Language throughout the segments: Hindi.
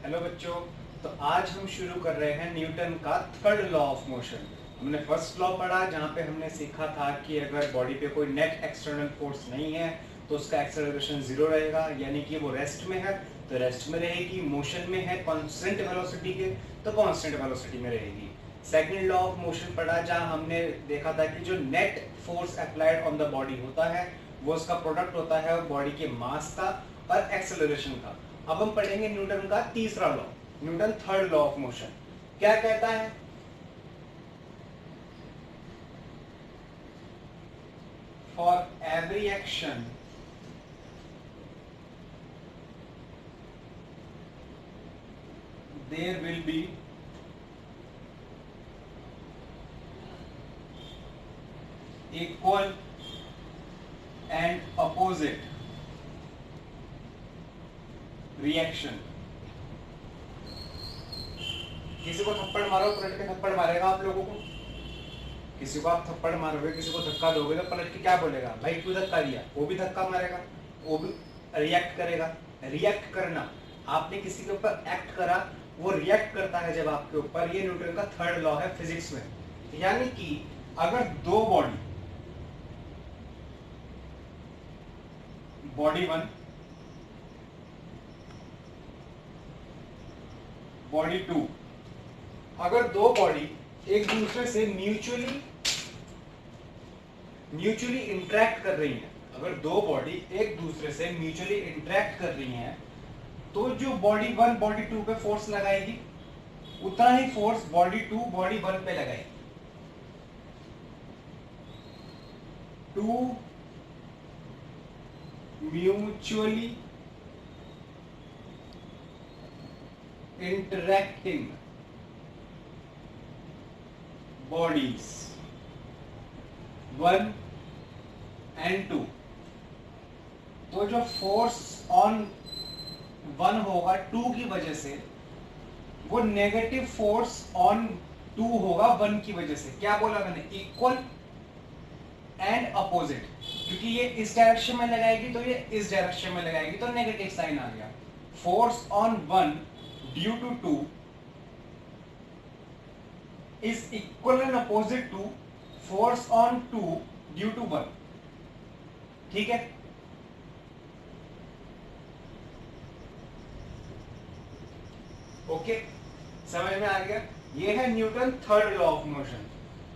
हेलो बच्चों। तो आज हम शुरू कर रहे हैं न्यूटन का थर्ड लॉ ऑफ मोशन। हमने फर्स्ट लॉ पढ़ा जहाँ पे हमने सीखा था कि अगर बॉडी पे कोई नेट एक्सटर्नल फोर्स नहीं है तो उसका एक्सेलरेशन जीरो रहेगा, यानी कि वो रेस्ट में है तो रेस्ट में रहेगी, मोशन में है कांस्टेंट वेलोसिटी के तो कांस्टेंट वेलोसिटी में रहेगी। सेकंड लॉ ऑफ मोशन पढ़ा जहाँ हमने देखा था कि जो net force applied on the body होता है वो उसका प्रोडक्ट होता है बॉडी के मास का और एक्सेलरेशन का। अब हम पढ़ेंगे न्यूटन का तीसरा law, Newton third law of motion. क्या कहता है? For every action there will be equal and opposite reaction. किसी को थप्पड़ मारो पलट के थप्पड़ मारेगा आप लोगों को। किसी को आप थप्पड़ मारोगे, किसी को धक्का दोगे तो पलट के क्या बोलेगा? भाई क्यों धक्का दिया? वो भी धक्का मारेगा, वो भी रिएक्ट करेगा। रिएक्ट करना, आपने किसी के ऊपर एक्ट करा, वो रिएक्ट करता है जब आपके ऊपर। ये न्यूटन का थर्ड लॉ है फिजिक्स में। यानी कि अगर दो बॉडी वन बॉडी टू, अगर दो बॉडी एक दूसरे से म्यूचुअली इंटरेक्ट कर रही हैं, अगर दो बॉडी एक दूसरे से म्यूचुअली इंटरेक्ट कर रही हैं तो जो बॉडी वन बॉडी टू पे फोर्स लगाएगी उतना ही force body two body one पे लगाएगी। Two mutually interacting bodies one and two, तो जो फोर्स ऑन वन होगा टू की वजह से वो नेगेटिव फोर्स ऑन टू होगा वन की वजह से। क्या बोला मैंने? इक्वल एंड अपोजिट, क्योंकि ये इस डायरेक्शन में लगाएगी तो ये इस डायरेक्शन में लगाएगी तो नेगेटिव साइन आ गया। Force on one due to two is equal and opposite to force on 2 due to 1। ठीक है? ओके, समझ में आ गया? ये है Newton third law of motion.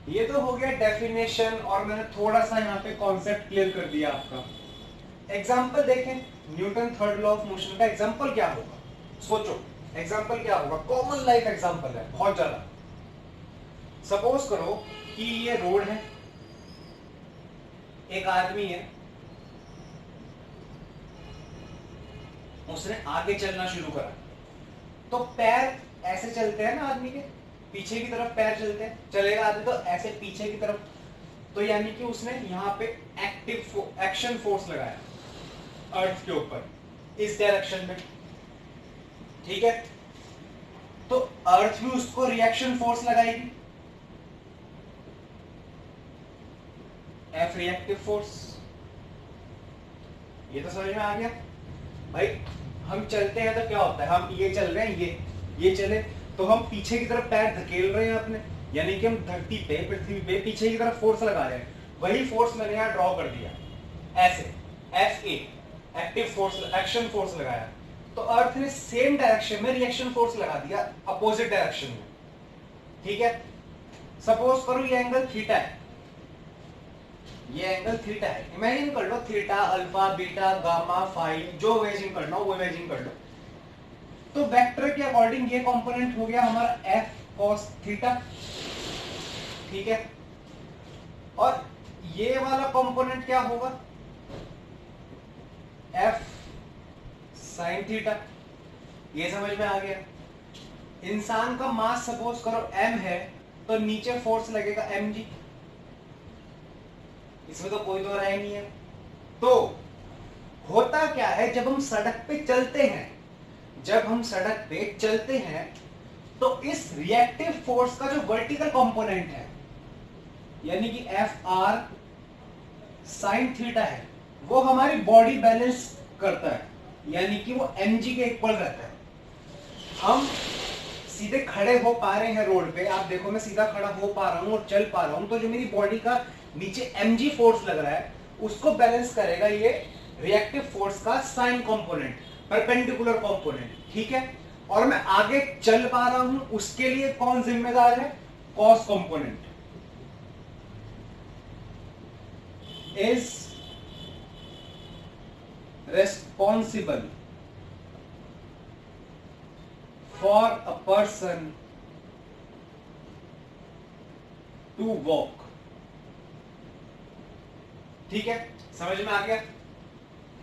ये तो हो गया डेफिनेशन और मैंने थोड़ा सा यहाँ पे कॉन्सेप्ट क्लियर कर दिया आपका। एग्जांपल देखें, Newton third law of motion का एग्जांपल क्या होगा? सोचो एग्जांपल क्या होगा? कॉमन लाइफ एग्जांपल है बहुत ज्यादा। सपोज करो कि ये रोड है, एक आदमी है, उसने आगे चलना शुरू करा तो पैर ऐसे चलते हैं ना आदमी के, पीछे की तरफ पैर चलते हैं, चलेगा आदमी तो ऐसे पीछे की तरफ, तो यानी कि उसने यहाँ पे एक्शन फोर्स लगाया अर्थ के ऊपर इस डायरेक्शन में। ठीक है? तो अर्थ भी उसको रिएक्शन फोर्स लगाएगी, एफ रिएक्टिव फोर्स। ये तो समझ में आ गया भाई। हम चलते हैं तो क्या होता है? हम ये चल रहे हैं, ये चले तो हम पीछे की तरफ पैर धकेल रहे हैं अपने, यानी कि हम धरती पे पृथ्वी पे पीछे की तरफ फोर्स लगा रहे हैं। वही फोर्स मैंने यहाँ ड्रॉ कर दिया ऐसे, F A active force, action force लगाया, तो अर्थ ने सेम डायरेक्शन में रिएक्शन फोर्स लगा दिया अपोजिट डायरेक्शन में। ठीक है? सपोज करो ये एंगल थीटा है, ये एंगल थीटा है। इमेजिन कर लो theta, alpha, beta, gamma, phi, जो इमेजिन करना हो वो इमेजिन कर लो। तो वेक्टर के अकॉर्डिंग ये कंपोनेंट हो गया हमारा एफ कॉस थीटा। ठीक है? और ये वाला कंपोनेंट क्या होगा? F sine theta. ये समझ में आ गया? इंसान का मास सपोज करो m है तो नीचे फोर्स लगेगा mg, इसमें तो कोई दो राय नहीं है। तो होता क्या है, जब हम सड़क पे चलते हैं, जब हम सड़क पे चलते हैं तो इस रिएक्टिव फोर्स का जो वर्टिकल कंपोनेंट है यानी कि एफ आर साइन थीटा है वो हमारी बॉडी बैलेंस करता है, यानी कि वो mg के इक्वल रहता है। हम सीधे खड़े हो पा रहे हैं रोड पे, आप देखो मैं सीधा खड़ा हो पा रहा हूँ और चल पा रहा हूँ, तो जो मेरी बॉडी का नीचे mg फोर्स लग रहा है उसको बैलेंस करेगा ये रिएक्टिव फोर्स का साइन कंपोनेंट, परपेंडिकुलर कंपोनेंट, ठीक है। और मैं आगे चल पा रहा हूं उसके लिए कौन जिम्मेदार है, cos component is responsible for a person to walk। ठीक है, समझ में आ गया।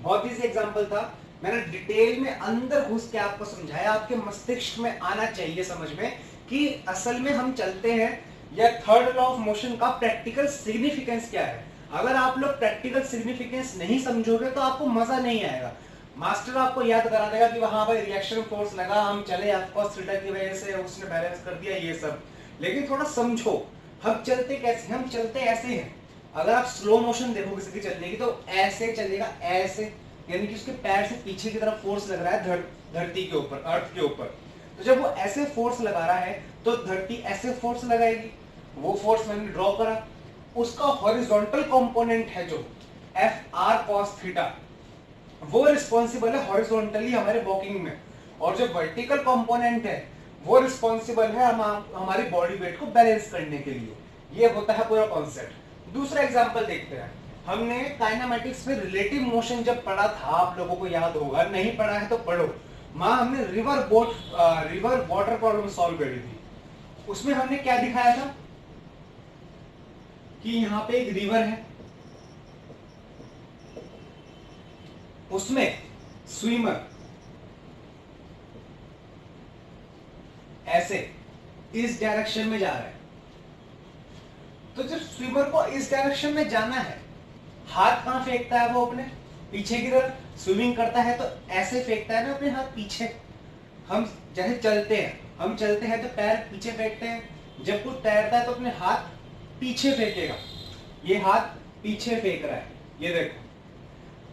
बहुत इजी एग्जांपल था, मैंने डिटेल में अंदर घुस के आपको समझाया, आपके मस्तिष्क में आना चाहिए समझ में कि असल में हम चलते हैं या थर्ड लॉ ऑफ मोशन का प्रैक्टिकल सिग्निफिकेंस क्या है। अगर आप लोग प्रैक्टिकल सिग्निफिकेंस नहीं समझोगे तो आपको मजा नहीं आएगा। मास्टर आपको याद करा देगा कि वहां पर रिएक्शन फोर्स लगा, हम चले ऑफ थीटा की वजह से उसने बैलेंस कर दिया ये सब, लेकिन थोड़ा समझो हम चलते कैसे, हम चलते ऐसे हैं। अगर आप स्लो मोशन देखो किसी की चलने की तो ऐसे चलेगा, ऐसे, यानी कि उसके पैर से पीछे की तरफ फोर्स लग रहा है धरती के ऊपर, अर्थ के ऊपर। तो जब वो ऐसे फोर्स लगा रहा है तो धरती ऐसे फोर्स लगाएगी। वो फोर्स मैंने ड्रॉ करा, उसका हॉरिजॉन्टल कंपोनेंट है जो एफ आर कॉस थीटा, वो रिस्पॉन्सिबल है हॉरिजॉन्टली हमारे वॉकिंग में, और जो वर्टिकल कंपोनेंट है वो रिस्पॉन्सिबल है हमारी बॉडी वेट को बैलेंस करने के लिए। ये होता है पूरा कॉन्सेप्ट। दूसरा एग्जांपल देखते हैं। हमने काइनेमैटिक्स में रिलेटिव मोशन जब पढ़ा था, आप लोगों को याद होगा, नहीं पढ़ा है तो पढ़ो। हमने रिवर वाटर प्रॉब्लम सॉल्व करी थी। उसमें हमने क्या दिखाया था कि यहाँ पे एक रिवर है, उसमें स्विमर ऐसे इस डायरेक्शन में जा रहा है। तो जब स्विमर को इस डायरेक्शन में जाना है, हाथ कहां फेंकता है वो, अपने पीछे की तरफ। स्विमिंग करता है तो ऐसे फेंकता है ना अपने हाथ पीछे। हम जैसे चलते हैं, हम चलते हैं तो पैर पीछे फेंकते हैं, जब कुछ तैरता है तो अपने हाथ पीछे फेंकेगा। ये हाथ पीछे फेंक रहा है, ये देखो,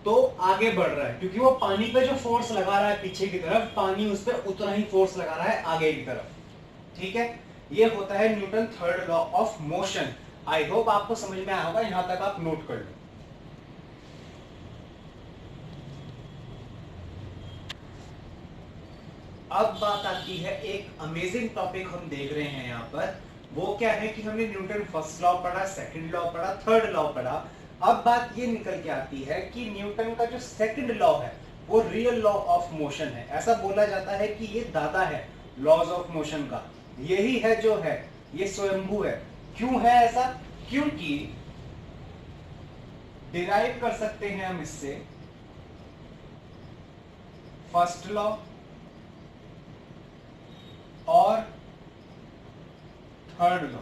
तो आगे बढ़ रहा है क्योंकि वो पानी पे जो फोर्स लगा रहा है पीछे की तरफ, पानी उस पर उतना ही फोर्स लगा रहा है आगे की तरफ। ठीक है, ये होता है Newton third law of motion. I hope आपको समझ में आया होगा, यहां तक आप नोट कर लो। अब बात आती है, एक अमेजिंग टॉपिक हम देख रहे हैं यहाँ पर। वो क्या है कि हमने न्यूटन फर्स्ट लॉ पढ़ा, सेकंड लॉ पढ़ा, थर्ड लॉ पढ़ा। अब बात ये निकल के आती है कि न्यूटन का जो सेकंड लॉ है वो रियल लॉ ऑफ मोशन है। ऐसा बोला जाता है कि ये दादा है लॉज ऑफ मोशन का, यही है जो है, ये स्वयंभू है। क्यों है ऐसा? क्योंकि डिराइव कर सकते हैं हम इससे फर्स्ट लॉ और थर्ड लॉ।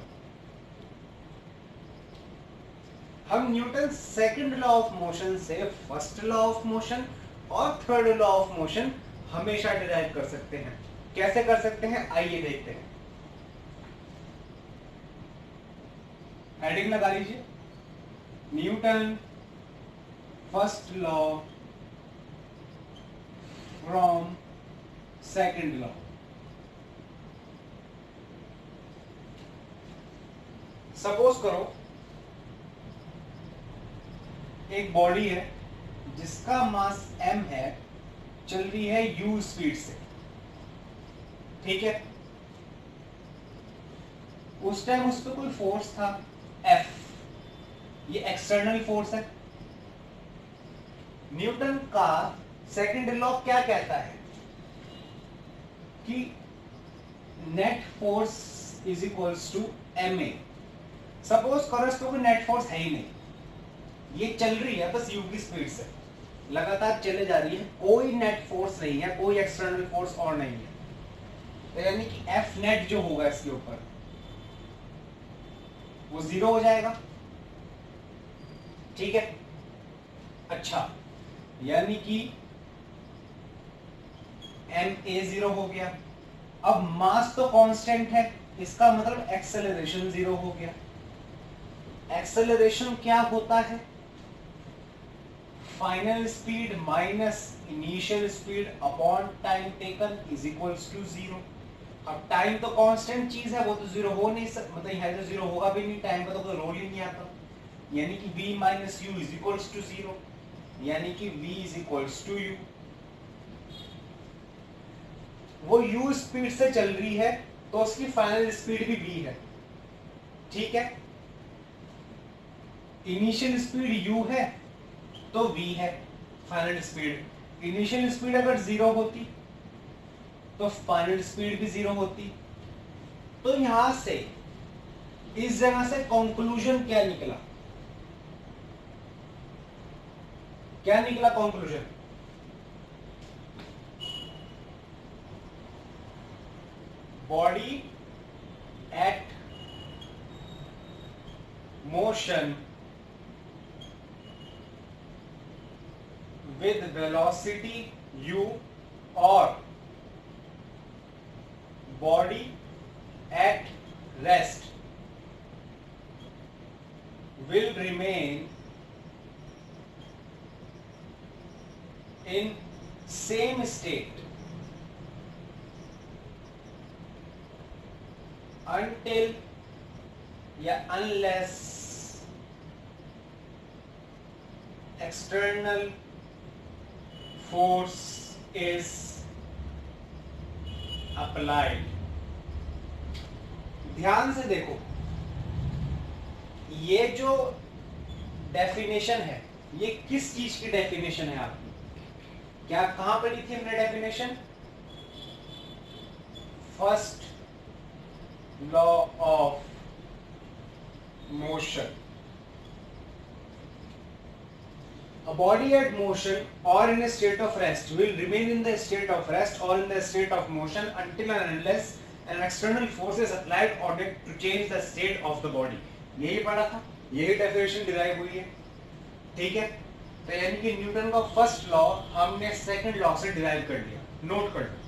हम Newton second law of motion से फर्स्ट लॉ ऑफ मोशन और थर्ड लॉ ऑफ मोशन हमेशा डिराइव कर सकते हैं। कैसे कर सकते हैं, आइए देखते हैं। हेडिंग लगा लीजिए, Newton first law from second law. Suppose करो एक बॉडी है जिसका मास m है, चल रही है u स्पीड से, ठीक है। उस टाइम उस पर कोई फोर्स था F, ये एक्सटर्नल फोर्स है। न्यूटन का सेकंड लॉ क्या कहता है कि net force is equals to ma। Suppose करो इस पर कोई नेट फोर्स है ही नहीं, ये चल रही है बस u की स्पीड से, लगातार चले जा रही है, कोई नेट फोर्स नहीं है, कोई एक्सटर्नल फोर्स और नहीं है। तो यानी कि F नेट जो होगा इसके ऊपर वो 0 हो जाएगा, ठीक है। अच्छा, यानी कि ma 0 हो गया। अब मास तो कांस्टेंट है, इसका मतलब एक्सेलरेशन 0 हो गया। एक्सेलरेशन क्या होता है? Final speed minus initial speed upon time taken is equals to 0। अब टाइम तो कांस्टेंट चीज है, वो तो जीरो हो नहीं सकता, मतलब है तो जीरो होगा भी नहीं, टाइम का तो कोई रोल ही नहीं आता। यानी कि v minus u is equals to 0, यानी कि v is equals to u. वो u स्पीड से चल रही है तो उसकी फाइनल स्पीड भी v है, ठीक है। इनिशियल स्पीड u है तो v है फाइनल स्पीड। इनिशियल स्पीड अगर 0 होती तो फाइनल स्पीड भी 0 होती। तो यहां से इस जगह से कंक्लूजन क्या निकला, क्या निकला conclusion? Body at motion with velocity u or body at rest will remain in same state until या unless external force is applied। ध्यान से देखो, ये जो डेफिनेशन है ये किस चीज की डेफिनेशन है आपकी? क्या कहां पढ़ी थी हमने definition? First law of motion. A body at motion or in a state of rest will remain in the state of rest or in the state of motion until and unless an external force is applied on it to change the state of the body। यही पढ़ा था, यही डेफिनेशन डिराइव हुई है, ठीक है। तो यानी कि न्यूटन का फर्स्ट लॉ हमने सेकंड लॉ से डिराइव कर लिया, नोट कर लो।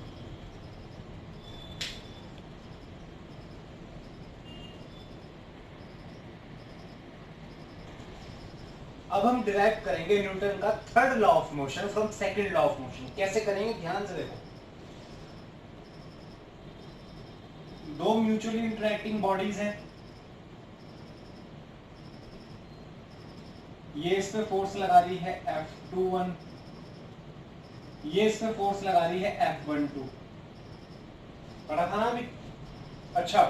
अब हम डिराइव करेंगे न्यूटन का third law of motion from second law of motion. कैसे करेंगे, ध्यान से देखो। दो म्यूचुअली इंटरैक्टिंग बॉडीज हैं, ये इस पे फोर्स लगा रही है F21, ये इस पे फोर्स लगा रही है F12। पढ़ा था ना अभी? अच्छा,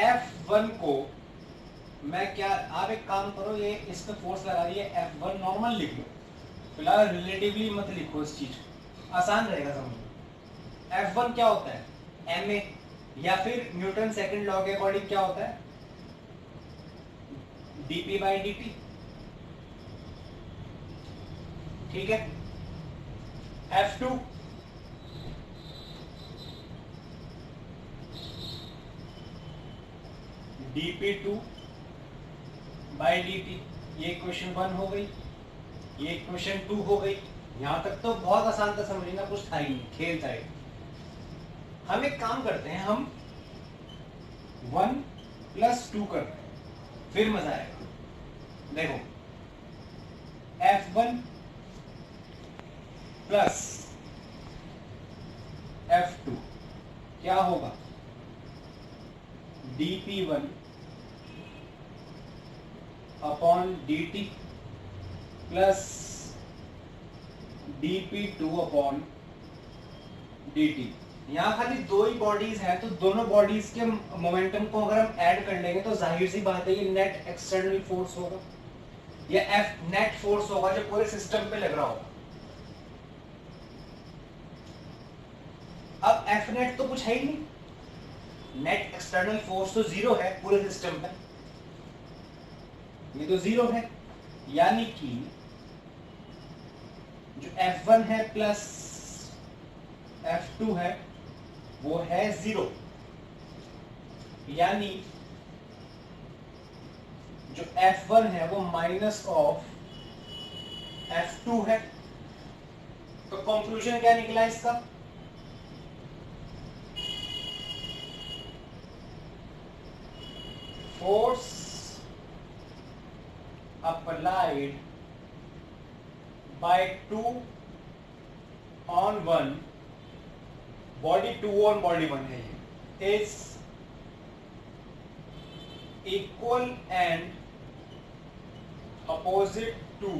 F1 को मैं क्या, आप एक काम करो, ये इस पे फोर्स लगा रही है F1 नॉर्मल लिख लो, फिलहाल रिलेटिवली मत लिखो, इस चीज आसान रहेगा समझना। F1 क्या होता है? ma, या फिर न्यूटन सेकंड लॉ के अकॉर्डिंग क्या होता है? dp by dt, ठीक है। F2 dp2 by dt। ये क्वेश्चन 1 हो गई, ये क्वेश्चन 2 हो गई। यहां तक तो बहुत आसान था समझना, कुछ था ही नहीं, खेल था। हम एक काम करते हैं, हम 1 + 2 करते हैं, फिर मजा आएगा। देखो, F1 प्लस F2 क्या होगा? dp1 upon dt plus dp2 upon dt। यहाँ खाली दो ही बॉडीज है, तो दोनों बॉडीज के मोमेंटम को अगर हम ऐड कर लेंगे तो जाहिर सी बात है ये नेट एक्सटर्नल फोर्स होगा, या F नेट फोर्स होगा जो पूरे सिस्टम पे लग रहा होगा। अब F नेट तो कुछ है ही नहीं, नेट एक्सटर्नल फोर्स तो 0 है पूरे सिस्टम पे, ये तो 0 है। यानी कि जो F1 है प्लस F2 है वो है 0, यानी जो F1 है वो माइनस ऑफ F2 है। तो कंक्लूजन क्या निकला इसका? Force applied by 2 on 1, body 2 on body 1 है ये, is equal and opposite to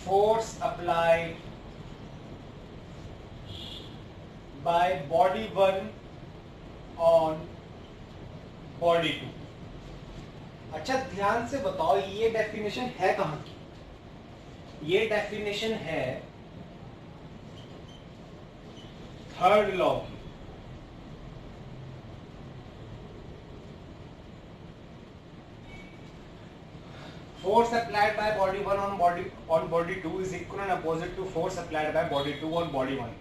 force applied by body 1 on body 2। अच्छा ध्यान से बताओ ये डेफिनेशन है कहां की? ये डेफिनेशन है थर्ड लॉ की। Force applied by body 1 on body 2 is equal and opposite to force applied by body 2 on body 1,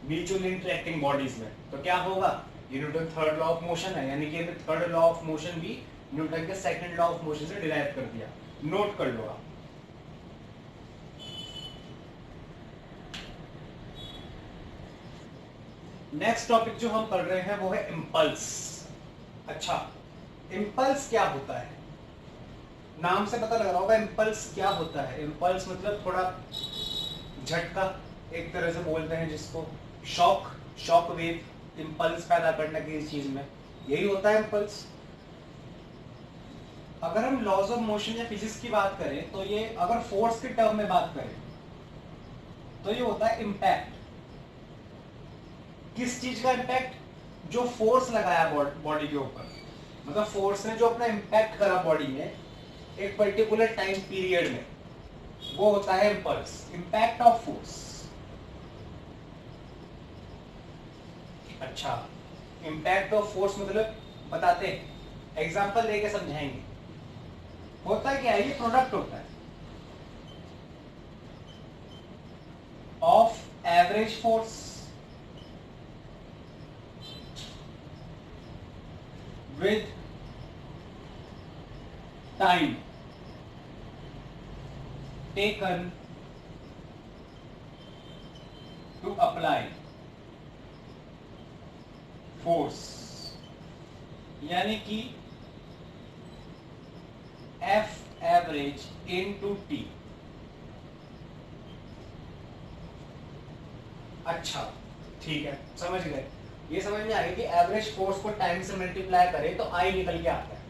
mutual interacting bodies में। तो क्या होगा? ये Newton third law of motion है, यानी कि थर्ड लॉ ऑफ मोशन भी न्यूटन के सेकंड लॉ ऑफ मोशन से डिराइव कर दिया। नोट कर लो आप। नेक्स्ट टॉपिक जो हम पढ़ रहे हैं वो है इम्पल्स। अच्छा, इम्पल्स क्या होता है? नाम से पता लग रहा होगा इम्पल्स क्या होता है। इम्पल्स मतलब थोड़ा झटका, एक तरह से बोलते हैं जिसको, शॉक वेव, इम्पल्स पैदा करना किसी चीज में, यही होता है इम्पल्स। अगर हम लॉज ऑफ मोशन या फिजिक्स की बात करें तो ये, अगर फोर्स के टर्म में बात करें तो ये होता है इम्पैक्ट। किस चीज का इम्पैक्ट? जो फोर्स लगाया बॉडी के ऊपर, मतलब फोर्स ने जो अपना इम्पैक्ट करा बॉडी में एक पर्टिकुलर टाइम पीरियड में, वो होता है इम्पल्स, इम्पैक्ट ऑफ फोर्स। अच्छा, इम्पैक्ट ऑफ फोर्स मतलब बताते हैं, एग्जांपल देके समझाएंगे। होता क्या है? ये प्रोडक्ट होता है of average force with time taken to apply force, यानी कि F एवरेज इनटू T। अच्छा ठीक है, समझ गए। ये समझ में आ गया कि एवरेज फोर्स को टाइम से मल्टीप्लाई करें तो I निकल के आता है।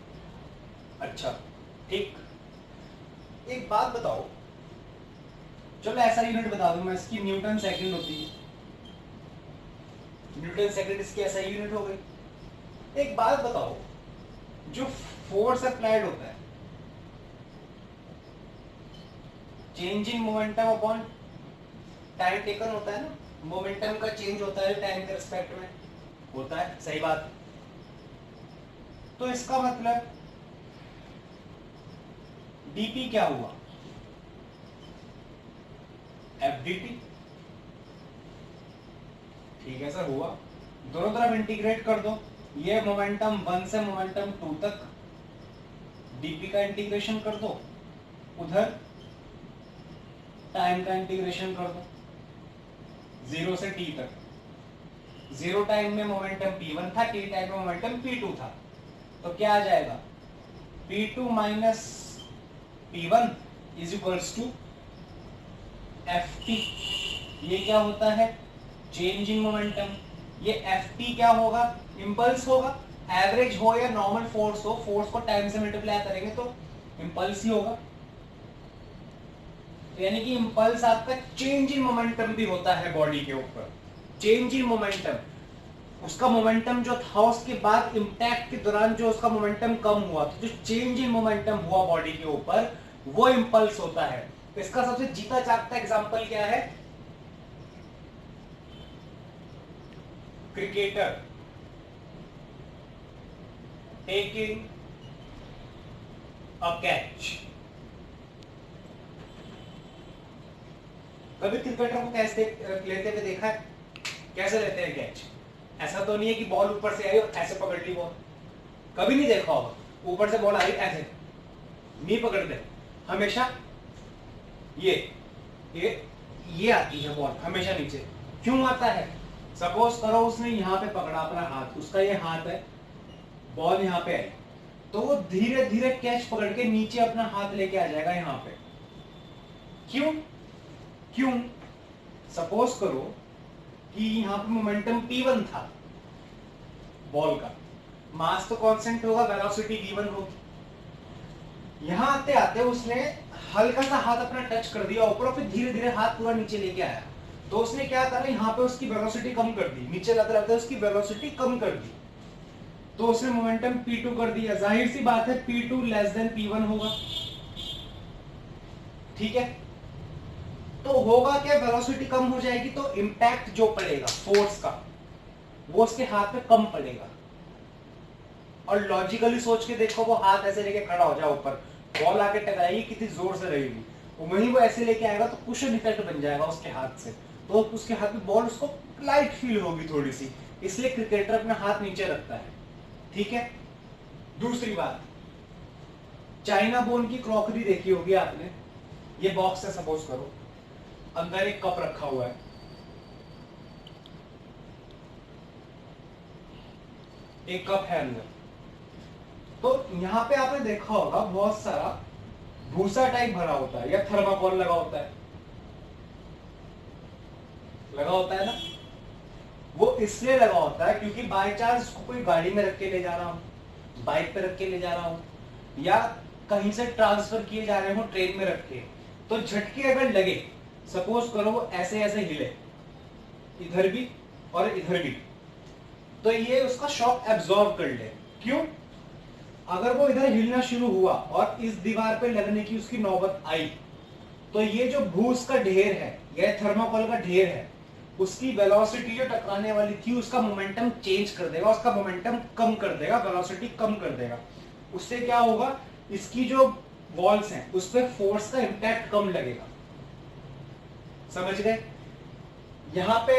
अच्छा ठीक, एक बात बताओ, चलो ऐसा यूनिट बता दूं मैं, इसकी न्यूटन सेकंड होती है। न्यूटन सेकंड इसकी ऐसा यूनिट हो गई। एक बात बताओ, जो फोर्स अप्लाइड होता है, change in momentum upon time taken होता है ना, मोमेंटम का चेंज होता है टाइम के रिस्पेक्ट में, होता है, सही बात। तो इसका मतलब dp क्या हुआ? fdt। ठीक है सर, हुआ। दोनों तरफ इंटीग्रेट कर दो, ये मोमेंटम 1 से मोमेंटम 2 तक dp का इंटीग्रेशन कर दो, उधर टाइम का इंटीग्रेशन कर दो 0 से t तक। 0 टाइम में मोमेंटम p1 था, t टाइम में मोमेंटम p2 था, तो क्या आ जाएगा? p2 minus p1 is equals to ft। ये क्या होता है? Change in momentum. ये ft क्या होगा? इंपल्स होगा। एवरेज हो या नॉर्मल फोर्स हो, फोर्स को टाइम से मल्टीप्लाई करेंगे तो इंपल्स ही होगा। यानी कि इंपल्स आपका चेंज इन मोमेंटम भी होता है बॉडी के ऊपर। चेंज इन मोमेंटम, उसका मोमेंटम जो था उसके बाद इंपैक्ट के दौरान जो उसका मोमेंटम कम हुआ, तो जो चेंज इन मोमेंटम हुआ बॉडी के ऊपर वो इंपल्स होता है। तो इसका सबसे जीता जागता एग्जांपल क्या है? Cricketer taking a catch. कभी क्रिकेटर को कैच लेते हुए देखा है? कैसे लेते हैं कैच? ऐसा तो नहीं है कि बॉल ऊपर से आई और ऐसे पकड़ ली बॉल, कभी नहीं देखा होगा। ऊपर से बॉल आई ऐसे नहीं पकड़ते, हमेशा ये आती है बॉल हमेशा नीचे। क्यों आता है? सपोज करो उसने यहाँ पे पकड़ा अपना हाथ, उसका ये हाथ है, बॉल यहाँ पे आई, तो वो धीरे धीरे कैच पकड़ के नीचे अपना हाथ लेके आ जाएगा यहां पे। क्यों? क्यों? सपोज करो कि यहां पे मोमेंटम P1 था बॉल का, मास तो कांस्टेंट होगा, वेलोसिटी V1 होगी। यहां आते आते उसने हल्का सा हाथ अपना टच कर दिया ऊपर और फिर धीरे धीरे हाथ पूरा नीचे लेके आया। तो उसने क्या करा, यहाँ पे उसकी वेलोसिटी कम कर दी, नीचे लाते लाते उसकी वेलोसिटी कम कर दी, तो उसने मोमेंटम P2 कर दिया। जाहिर सी बात है P2 लेस देन P1 होगा, ठीक है। तो होगा क्या, वेलोसिटी कम हो जाएगी तो इंपैक्ट जो पड़ेगा फोर्स का वो उसके हाथ पे कम पड़ेगा। और लॉजिकली सोच के देखो, वो हाथ ऐसे लेके खड़ा हो जाए ऊपर, बॉल आके टकराएगी कितनी जोर से रहेगी, वहीं वो ऐसे लेके आएगा तो कुशन इफेक्ट बन जाएगा उसके हाथ से, तो उसके हाथ में बॉल उसको लाइट फील होगी थोड़ी सी, इसलिए क्रिकेटर अपना हाथ नीचे रखता है, ठीक है। दूसरी बात, चाइना बोन की क्रॉकरी देखी होगी आपने। ये बॉक्स है सपोज करो, अंदर एक कप रखा हुआ है, एक कप है अंदर, तो यहां पे आपने देखा होगा बहुत सारा भूसा टाइप भरा होता है या थर्माकोल लगा होता है, लगा होता है ना। वो इसलिए लगा होता है क्योंकि बाय चांस कोई गाड़ी में रख के ले जा रहा हूं, बाइक पे रख के ले जा रहा हूं, या कहीं से ट्रांसफर किए जा रहे हो ट्रेन में रख के, तो झटके अगर लगे, सपोज करो वो ऐसे ऐसे हिले, इधर भी और इधर भी, तो ये उसका शॉक एब्जॉर्ब कर ले। क्यों? अगर वो इधर हिलना शुरू हुआ और इस दीवार पे लगने की उसकी नौबत आई, तो ये जो भूस का ढेर है या थर्माकोल का ढेर है, उसकी वेलोसिटी जो टकराने वाली थी उसका मोमेंटम चेंज कर देगा, उसका मोमेंटम कम कर देगा, वेलोसिटी कम कर देगा। उससे क्या होगा, इसकी जो वॉल्स हैं उस पर फोर्स का इंपैक्ट कम लगेगा। समझ गए? यहां पे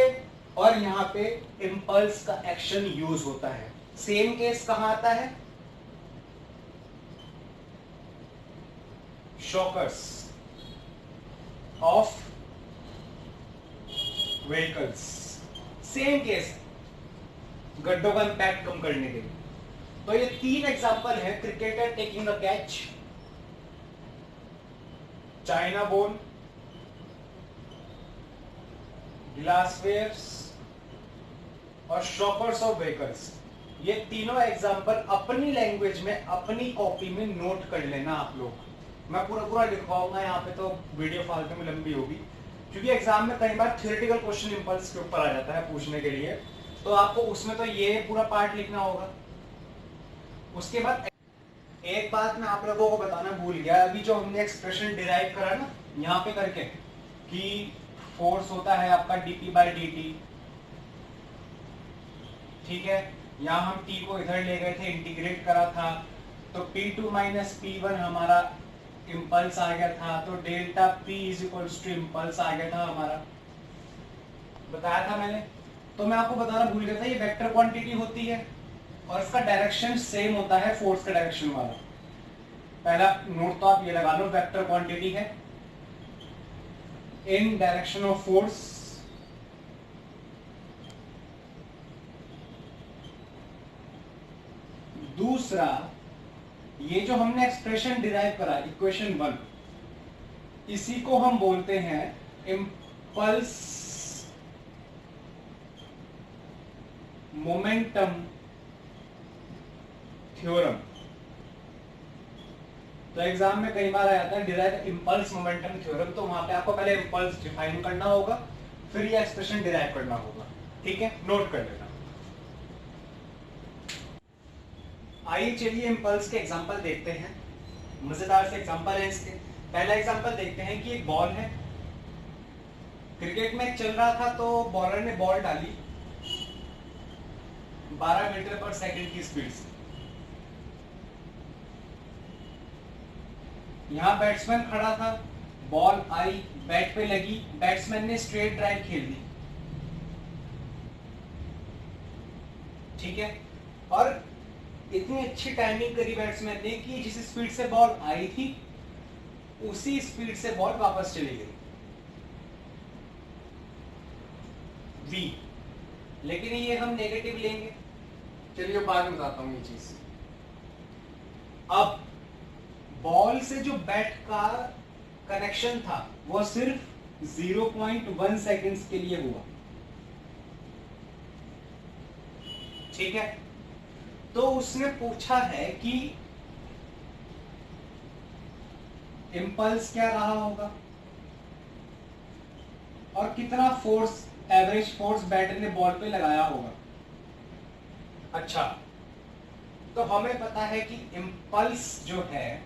और यहां पे इंपल्स का एक्शन यूज होता है। सेम केस कहां आता है? Shockers of vehicles, same case, गड्ढों का इंपैक्ट कम करने के लिए। तो ये 3 एग्जांपल है, cricketer taking a catch, china bone, glasswares और शॉकर्स ऑफ व्हीकल्स। ये तीनों एग्जांपल अपनी लैंग्वेज में अपनी कॉपी में नोट कर लेना आप लोग। मैं पूरा पूरा लिखवाऊंगा यहाँ पे, तो वीडियो फालतू में लंबी होगी, क्योंकि एग्जाम में कई बार थ्योरेटिकल क्वेश्चन इंपल्स के ऊपर आ जाता है पूछने के लिए, तो आपको उसमें तो ये पूरा पार्ट लिखना होगा। उसके बाद एक बात मैं आप लोगों को बताना भूल गया, अभी जो हमने एक्सप्रेशन डिराइव करा ना यहाँ पे करके, कि फोर्स होता है आपका dp/dt, ठीक है। यहाँ हम t को इधर ले गए थे, इंटीग्रेट करा था, तो P2 माइनस P1 हमारा इम्पल्स आ गया था, तो delta P is equals to impulse आ गया था हमारा, बताया था मैंने। तो मैं आपको बताना भूल गया था, ये वेक्टर क्वांटिटी होती है और इसका डायरेक्शन सेम होता है फोर्स का डायरेक्शन वाला। पहला नोट तो आप ये लगा लो, वेक्टर क्वांटिटी है इन डायरेक्शन ऑफ फोर्स, दूसरा ये जो हमने एक्सप्रेशन डिराइव करा इक्वेशन 1, इसी को हम बोलते हैं इम्पल्स मोमेंटम थ्योरम। तो एग्जाम में कई बार आ जाता है डिराइव इम्पल्स मोमेंटम थ्योरम, तो वहां पे आपको पहले इम्पल्स डिफाइन करना होगा, फिर ये एक्सप्रेशन डिराइव करना होगा, ठीक है, नोट कर लेना। आइए चलिए इम्पल्स के एग्जांपल देखते हैं, मजेदार से एग्जांपल है इसके। पहला एग्जांपल देखते हैं कि एक बॉल है, क्रिकेट मैच चल रहा था, तो बॉलर ने बॉल डाली 12 मीटर पर सेकंड की स्पीड से। यहां बैट्समैन खड़ा था, बॉल आई, बैट पे लगी, बैट्समैन ने स्ट्रेट ड्राइव खेल दी, ठीक है, और इतनी अच्छी टाइमिंग करी बैट्समैन ने कि जिस स्पीड से बॉल आई थी उसी स्पीड से बॉल वापस चली गई बी। लेकिन ये हम नेगेटिव लेंगे, चलिए बाद में बताता हूं ये चीज। अब बॉल से जो बैट का कनेक्शन था वो सिर्फ 0.1 सेकेंड्स के लिए हुआ, ठीक है। तो उसने पूछा है कि इंपल्स क्या रहा होगा और कितना फोर्स, एवरेज फोर्स बैट ने बॉल पे लगाया होगा। अच्छा, तो हमें पता है कि इंपल्स जो है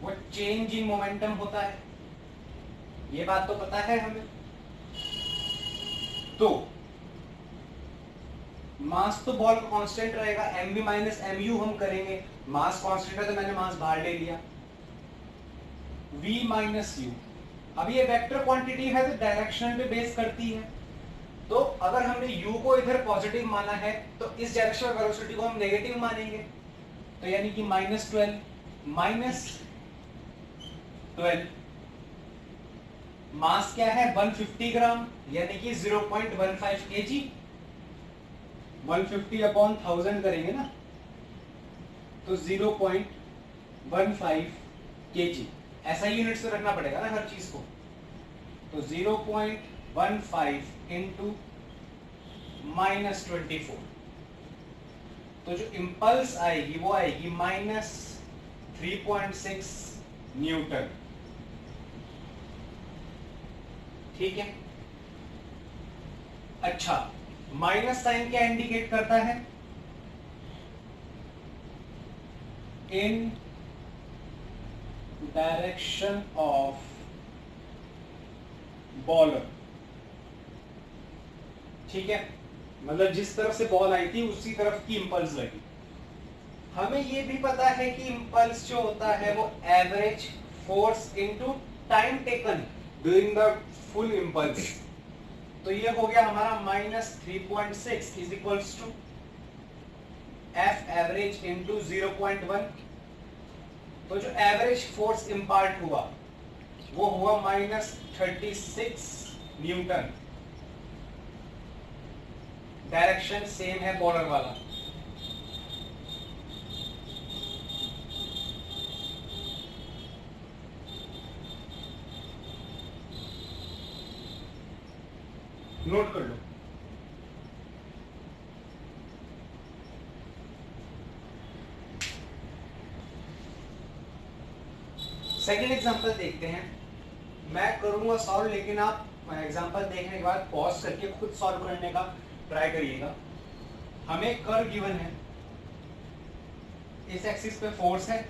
वो चेंज इन मोमेंटम होता है, ये बात तो पता है हमें। तो मास तो बॉल का कांस्टेंट रहेगा, m v minus m u हम करेंगे, मास कांस्टेंट है तो मैंने मास बाहर ले लिया, v माइनस यू। अब ये वेक्टर क्वांटिटी है तो डायरेक्शन पे बेस करती है, तो अगर हमने u को इधर पॉजिटिव माना है तो इस डायरेक्शन में वेलोसिटी को हम नेगेटिव मानेंगे, तो यानी कि -12 माइनस 12, मास क्या है 150 ग्राम यानी कि 0.15 kg, 150 अपॉन 1000 करेंगे ना तो 0.15 kg, ऐसा यूनिट से रखना पड़ेगा ना हर चीज को। तो 0.15 इंटू -24, तो जो इंपल्स आएगी वो आएगी -3.6 न्यूटन, ठीक है। अच्छा, माइनस साइन क्या इंडिकेट करता है, इन डायरेक्शन ऑफ बॉलर, ठीक है, मतलब जिस तरफ से बॉल आई थी उसी तरफ की इंपल्स लगी। हमें ये भी पता है कि इंपल्स जो होता है वो average force into time taken during the full impulse, तो ये हो गया हमारा -3.6 is equals to F average into 0.1, तो जो एवरेज फोर्स इंपार्ट हुआ वो हुआ -36 न्यूटन, डायरेक्शन सेम है बॉलर वाला। नोट कर लो। सेकेंड एग्जांपल देखते हैं, मैं करूंगा सॉल्व, लेकिन आप एग्जांपल देखने के बाद पॉज करके खुद सॉल्व करने का ट्राई करिएगा। हमें कर्व गिवन है, इस एक्सिस पे फोर्स है,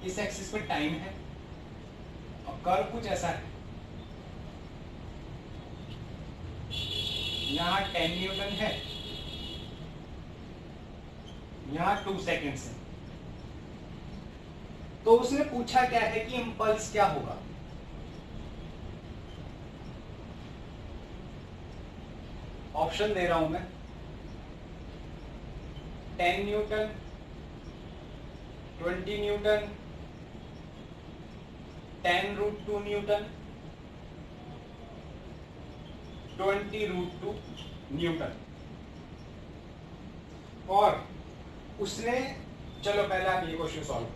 इस एक्सिस पे टाइम है, और कर्व कुछ ऐसा है, यहाँ 10 न्यूटन है, यहाँ 2 सेकेंड्स है। तो उसने पूछा क्या है कि इंपल्स क्या होगा। ऑप्शन दे रहा हूं मैं, 10 न्यूटन, 20 न्यूटन, 10√2 न्यूटन, 20√2 न्यूटन। और उसने, चलो पहले आप ये क्वेश्चन सॉल्व,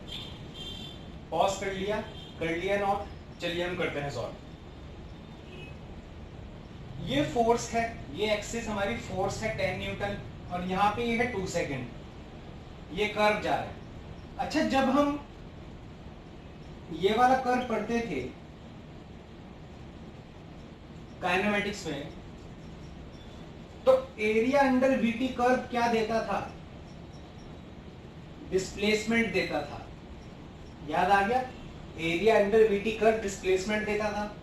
पॉज कर लिया नोट, चलिए हम करते हैं सॉल्व। ये फोर्स है, ये एक्सिस हमारी फोर्स है 10 न्यूटन, और यहाँ पे ये है 2 सेकेंड, ये कर्व जा रहा है। अच्छा, जब हम ये वाला कर्व पढ़ते थे काइनेमेटिक्स में, तो एरिया अंडर वीटी कर्व क्या देता था, डिस्प्लेसमेंट देता था, याद आ गया, area under VT curve displacement देता था,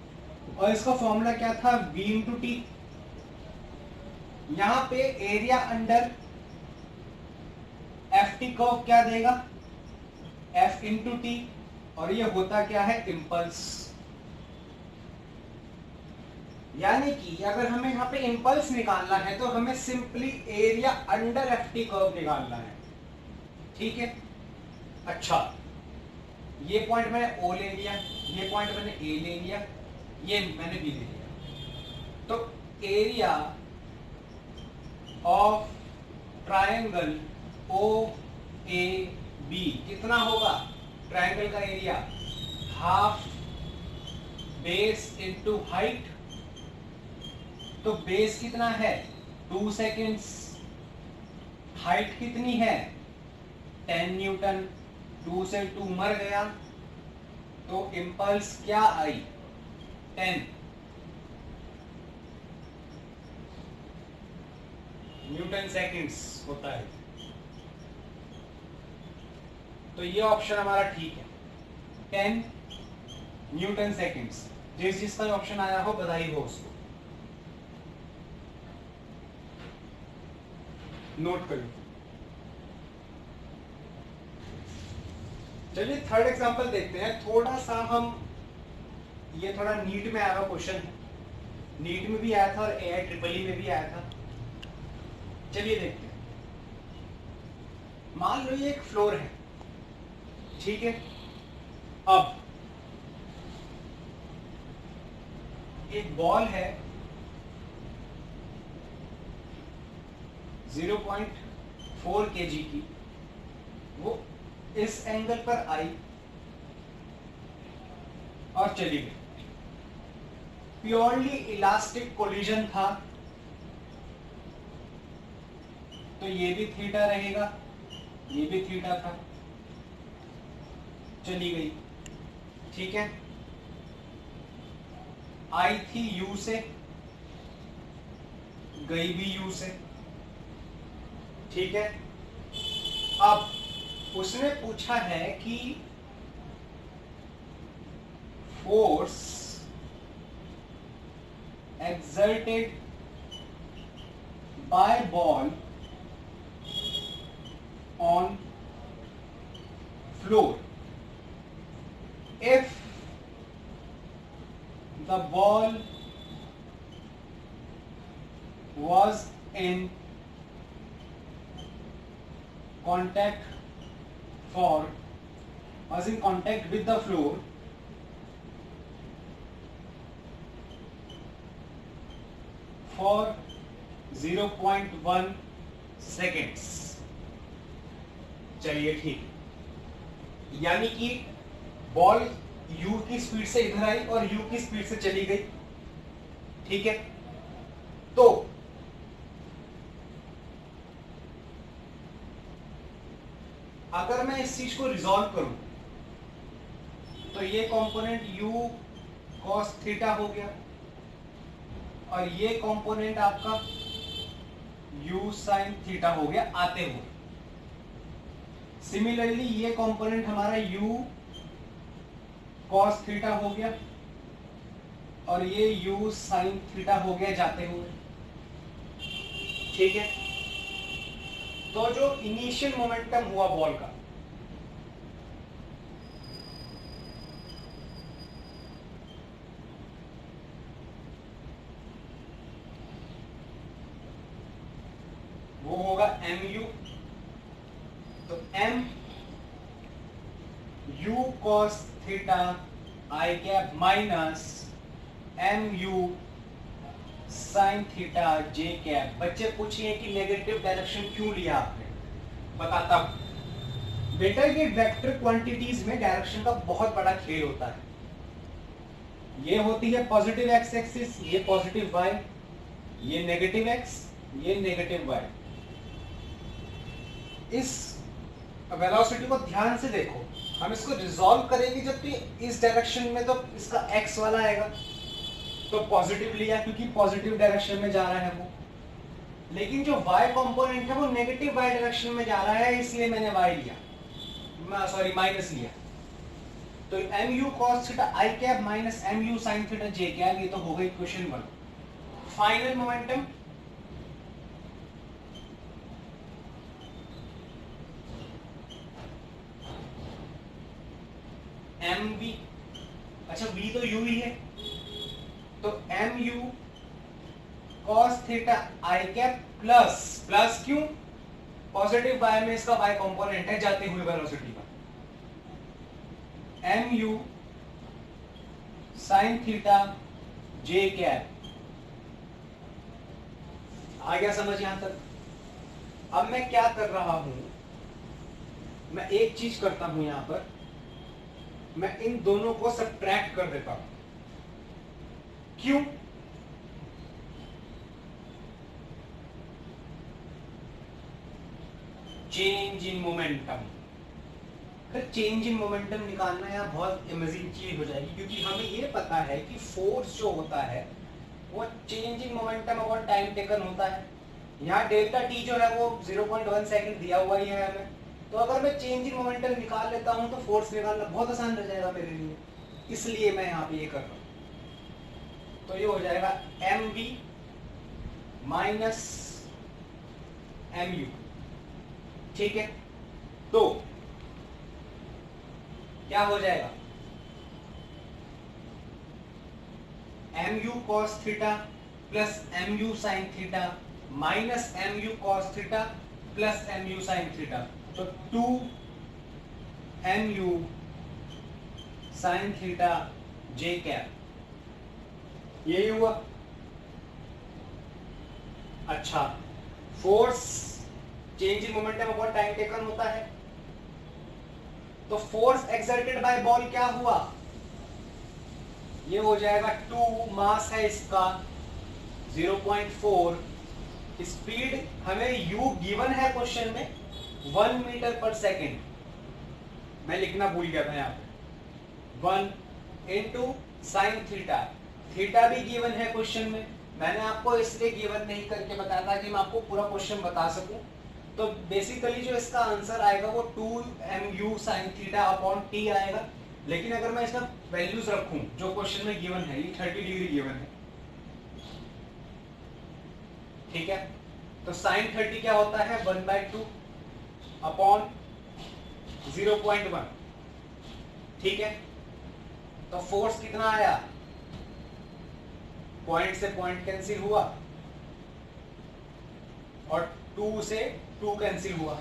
और इसका फॉर्मूला क्या था, v इंटू टी। यहां पे area under F T curve क्या देगा, f इंटू टी, और ये होता क्या है, इंपल्स। यानी कि अगर हमें यहाँ पे इंपल्स निकालना है तो हमें simply area under F T curve निकालना है, ठीक है। अच्छा, ये पॉइंट मैंने ओ ले लिया, ये पॉइंट मैंने ए ले लिया, ये मैंने बी ले लिया। तो area of triangle O A B कितना होगा, ट्रायंगल का area half base into height, तो बेस कितना है 2 सेकेंड्स, हाइट कितनी है 10 न्यूटन, 2 से 2 मर गया, तो इंपल्स क्या आई 10 न्यूटन सेकेंड्स होता है। तो ये ऑप्शन हमारा ठीक है 10 न्यूटन सेकेंड्स। जिसका ऑप्शन आया हो बधाई हो उसको, नोट कर लो। चलिए थर्ड एग्जांपल देखते हैं। थोड़ा सा हम, ये थोड़ा नीट में आया हुआ क्वेश्चन है, नीट में भी आया था और एआई ट्रिपल ई में भी आया था। चलिए देखते हैं। मान लो ये एक फ्लोर है, ठीक है। अब एक बॉल है 0.4 kg की, वो इस एंगल पर आई और चली गई। प्योरली इलास्टिक कोलिजन था, तो ये भी थीटा रहेगा, ये भी थीटा था, चली गई, ठीक है। आई थी यू से, गई भी यू से, ठीक है। अब उसने पूछा है कि force exerted by ball on floor if the ball was in contact with the floor for 0.1 seconds। चलिए ठीक, यानी कि बॉल u की स्पीड से इधर आई और u की स्पीड से चली गई, ठीक है। तो अगर मैं इस चीज को रिजॉल्व करूं तो ये कंपोनेंट u cos थीटा हो गया और ये कंपोनेंट आपका u sin थीटा हो गया आते हुए। सिमिलरली ये कंपोनेंट हमारा u cos थीटा हो गया और ये u sin थीटा हो गया जाते हुए, ठीक है। तो जो इनिशियल मोमेंटम हुआ बॉल का, वो होगा mu, तो m u cos theta i cap minus mu sine theta j cap. बच्चे पूछिए कि नेगेटिव डायरेक्शन क्यों लिया आपने, बताता हूं। बेटा ये वेक्टर क्वांटिटीज में डायरेक्शन का बहुत बड़ा खेल होता है। ये होती है पॉजिटिव एक्स एक्सिस, ये पॉजिटिव वाई, ये नेगेटिव एक्स, ये नेगेटिव वाई। इस वेलोसिटी को ध्यान से देखो, हम इसको रिजॉल्व करेंगे जबकि इस डायरेक्शन में, तो इसका एक्स वाला आएगा, तो पॉजिटिव लिया क्योंकि पॉजिटिव डायरेक्शन में जा रहा है वो। लेकिन जो y कंपोनेंट है वो नेगेटिव y डायरेक्शन में जा रहा है, इसलिए मैंने y लिया, सॉरी माइनस लिया। तो mu cos theta i cap minus mu sin theta j cap, ये तो हो गई क्वेश्चन 1। फाइनल मोमेंटम mv, अच्छा v तो u ही है, तो mu cos theta i cap plus, plus क्यों, पॉजिटिव y में इसका y कंपोनेंट है जाते हुए वेलोसिटी का, mu sin theta j cap. आ गया समझ यहां तक। अब मैं क्या कर रहा हूं, मैं एक चीज करता हूं यहां पर, मैं इन दोनों को सब्ट्रैक्ट कर देता हूं। क्यों? Change in momentum. फिर चेंज इन मोमेंटम निकालना यहाँ बहुत अमेजिंग चीज हो जाएगी, क्योंकि हमें ये पता है कि फोर्स जो होता है वो change in momentum upon time taken होता है। यहाँ डेल्टा टी जो है वो 0.1 सेकंड दिया हुआ ही है हमें, तो अगर मैं चेंज इन मोमेंटम निकाल लेता हूँ तो फोर्स निकालना बहुत आसान रह जाएगा मेरे लिए, इसलिए मैं यहाँ पे ये कर रहा हूँ। तो ये हो जाएगा mv माइनस mu, ठीक है। तो क्या हो जाएगा, mu cos theta plus mu sin theta minus mu cos theta plus mu sin theta, तो 2 mu sin theta j cap, यही हुआ। अच्छा, force change in momentum upon time taken होता है, तो फोर्स एक्सर्टेड बाय बॉल क्या हुआ, ये हो जाएगा 2, मास है इसका 0.4, स्पीड हमें u गिवन है क्वेश्चन में 1 मीटर पर सेकेंड, मैं लिखना भूल गया था यहाँ पे, 1 इंटू साइन थीटा, थीटा भी गिवन है क्वेश्चन में, मैंने आपको इसलिए गिवन नहीं करके बताया था कि मैं आपको पूरा क्वेश्चन बता सकूं। तो बेसिकली जो इसका आंसर आएगा वो 2mu sin theta upon t आएगा, लेकिन अगर मैं इसका वैल्यूज रखूं जो क्वेश्चन में गिवन है, ये 30 डिग्री गिवन है, ठीक है। तो sin 30 क्या होता है, 1/2 अपॉन 0.1, ठीक है। तो फोर्स कितना आया, पॉइंट से पॉइंट कैंसिल हुआ और 2 से 2 कैंसिल हुआ,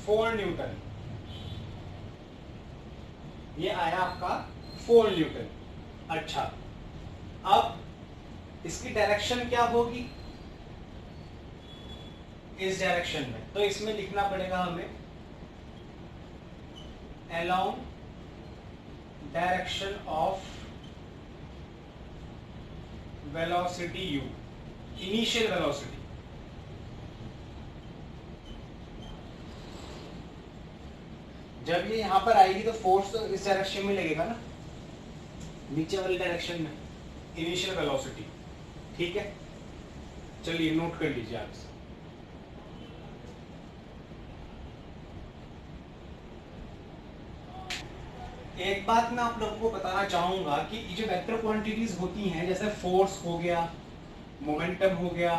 4 न्यूटन, ये आया आपका 4 न्यूटन। अच्छा, अब इसकी डायरेक्शन क्या होगी, इस डायरेक्शन में, तो इसमें लिखना पड़ेगा हमें along direction of velocity u, initial velocity. जब ये यहां पर आएगी तो फोर्स तो इस डायरेक्शन में लगेगा ना, नीचे वाली डायरेक्शन में, इनिशियल वेलोसिटी, ठीक है। चलिए नोट कर लीजिए आप। एक बात मैं आप लोगों को बताना चाहूंगा कि ये जो वेक्टर क्वांटिटीज होती हैं, जैसे फोर्स हो गया, मोमेंटम हो गया,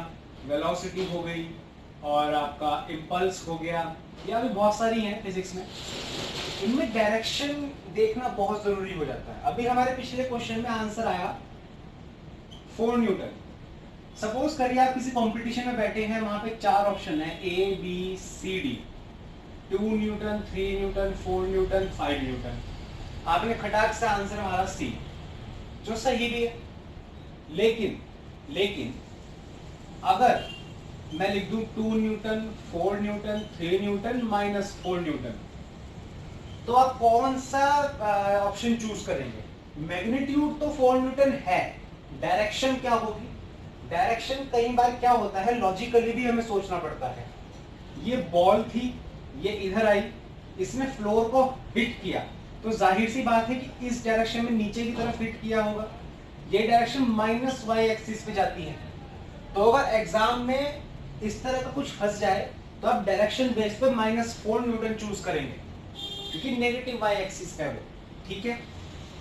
वेलोसिटी हो गई और आपका इम्पल्स हो गया, या भी बहुत सारी हैं फिजिक्स में, इनमें डायरेक्शन देखना बहुत जरूरी हो जाता है। अभी हमारे पिछले क्वेश्चन में आंसर आया 4 न्यूटन। सपोज करिए आप किसी कंपटीशन में बैठे हैं, वहां पे 4 ऑप्शन है A B C D, 2 Newton, 3 Newton, 4 Newton, 5 Newton, आपने खटाक से आंसर मारा सी, जो सही भी है। लेकिन अगर मैं लिख दूं 2 Newton, 4 Newton, 3 Newton minus 4 Newton, तो आप कौन सा ऑप्शन चूज करेंगे? मैग्नीट्यूड तो 4 न्यूटन है, डायरेक्शन क्या होगी? डायरेक्शन कई बार क्या होता है, लॉजिकली भी हमें सोचना पड़ता है। ये बॉल थी, ये इधर आई, इसने फ्लोर को हिट किया, तो जाहिर सी बात है कि इस डायरेक्शन में नीचे की तरफ हिट किया होगा, ये डायरेक्शन माइनस y एक्सिस पे जाती है। तो अगर एग्जाम में इस तरह का कुछ फंस जाए तो आप डायरेक्शन बेस पे -4 न्यूटन चूज करेंगे, क्योंकि नेगेटिव y एक्सिस है वो, ठीक है।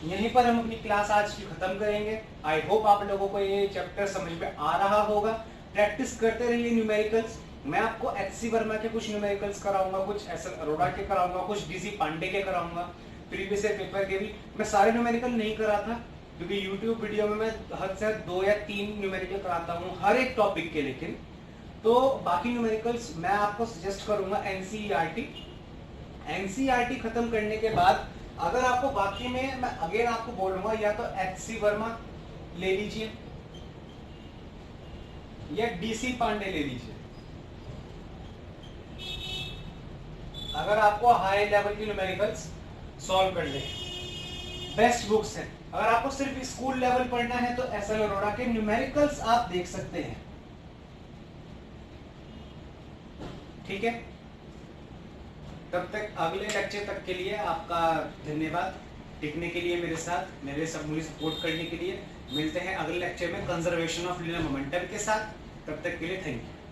यहीं पर हम अपनी क्लास आज की खत्म करेंगे। आई होप आप लोगों को ये चैप्टर समझ में आ रहा होगा। प्रैक्टिस करते रहिए न्यूमेरिकल्स। मैं आपको HC वर्मा के कुछ न्यूमेरिकल्स कराऊंगा, कुछ SL अरोड़ा के कराऊंगा, कुछ DC पांडे के कराऊंगा, प्रीवियस ईयर पेपर के भी। मैं सारे न्यूमेरिकल नहीं करा था, क्योंकि YouTube वीडियो में मैं हद से 2 या 3 न्यूमेरिकल कराता हूँ हर एक टॉपिक के, लेकिन तो बाकी न्यूमेरिकल्स मैं आपको सजेस्ट करूंगा NCERT खत्म करने के बाद। अगर आपको बाकी में, मैं अगेन आपको बोलूंगा, या तो HC वर्मा ले लीजिए या DC पांडे ले लीजिए, अगर आपको हाई लेवल की न्यूमेरिकल्स सॉल्व करने बेस्ट बुक्स हैं। अगर आपको सिर्फ स्कूल लेवल पढ़ना है तो एसएल अरोड़ा के न्यूमेरिकल्स आप देख सकते हैं। ठीक है, तब तक अगले लेक्चर तक के लिए आपका धन्यवाद, टिकने के लिए मेरे साथ, मुझे सपोर्ट करने के लिए। मिलते हैं अगले लेक्चर में कंजर्वेशन ऑफ लिनियर मोमेंटम के साथ। तब तक के लिए थैंक यू।